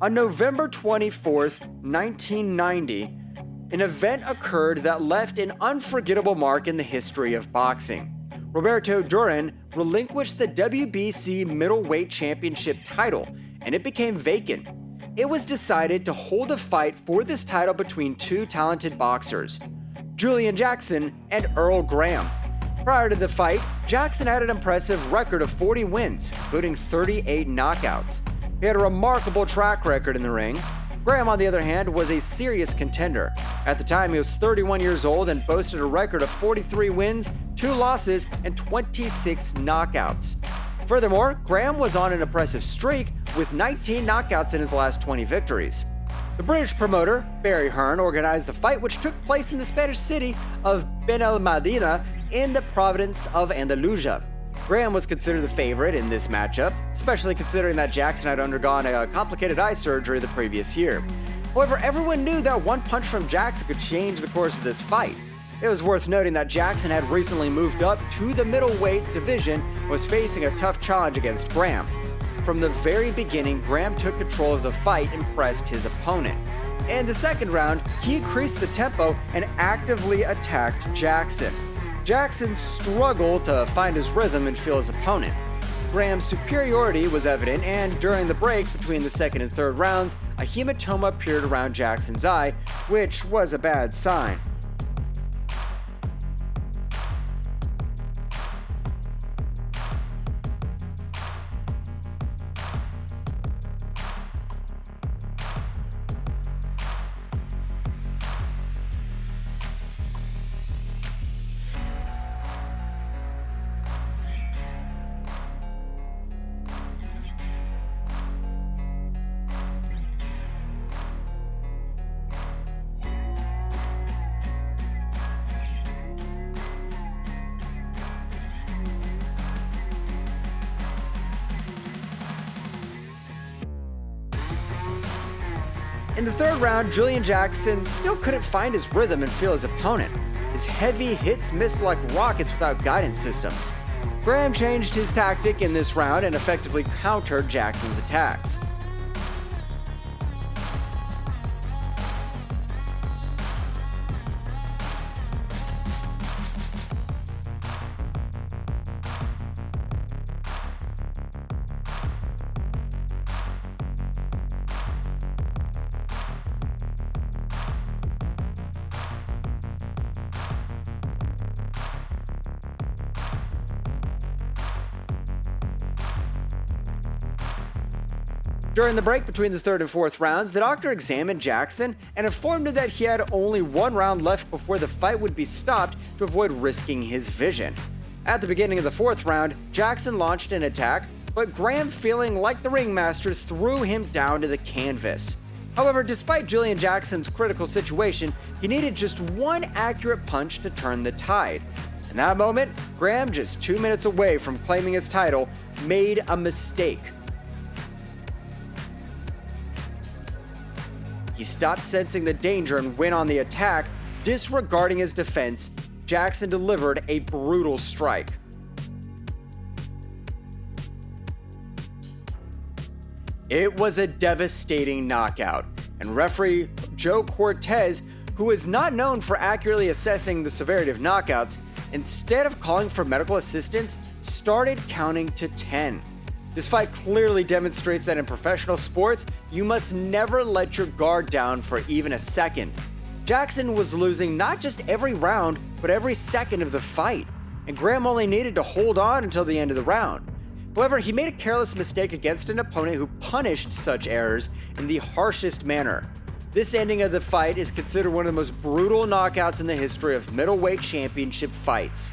On November 24th, 1990, an event occurred that left an unforgettable mark in the history of boxing. Roberto Duran relinquished the WBC Middleweight Championship title, and it became vacant. It was decided to hold a fight for this title between two talented boxers, Julian Jackson and Herol Graham. Prior to the fight, Jackson had an impressive record of 40 wins, including 38 knockouts. He had a remarkable track record in the ring. Graham, on the other hand, was a serious contender. At the time, he was 31 years old and boasted a record of 43 wins, 2 losses, and 26 knockouts. Furthermore, Graham was on an impressive streak with 19 knockouts in his last 20 victories. The British promoter, Barry Hearn, organized the fight, which took place in the Spanish city of Benalmádena in the province of Andalusia. Graham was considered the favorite in this matchup, especially considering that Jackson had undergone a complicated eye surgery the previous year. However, everyone knew that one punch from Jackson could change the course of this fight. It was worth noting that Jackson had recently moved up to the middleweight division and was facing a tough challenge against Graham. From the very beginning, Graham took control of the fight and pressed his opponent. In the second round, he increased the tempo and actively attacked Jackson. Jackson struggled to find his rhythm and feel his opponent. Graham's superiority was evident, and during the break between the second and third rounds, a hematoma appeared around Jackson's eye, which was a bad sign. In the third round, Julian Jackson still couldn't find his rhythm and feel his opponent. His heavy hits missed like rockets without guidance systems. Graham changed his tactic in this round and effectively countered Jackson's attacks. During the break between the third and fourth rounds, the doctor examined Jackson and informed him that he had only one round left before the fight would be stopped to avoid risking his vision. At the beginning of the fourth round, Jackson launched an attack, but Graham, feeling like the ringmaster, threw him down to the canvas. However, despite Julian Jackson's critical situation, he needed just one accurate punch to turn the tide. In that moment, Graham, just 2 minutes away from claiming his title, made a mistake. He stopped sensing the danger and went on the attack. Disregarding his defense, Jackson delivered a brutal strike. It was a devastating knockout, and referee Joe Cortez, who is not known for accurately assessing the severity of knockouts, instead of calling for medical assistance, started counting to 10. This fight clearly demonstrates that in professional sports, you must never let your guard down for even a second. Jackson was losing not just every round, but every second of the fight, and Graham only needed to hold on until the end of the round. However, he made a careless mistake against an opponent who punished such errors in the harshest manner. This ending of the fight is considered one of the most brutal knockouts in the history of middleweight championship fights.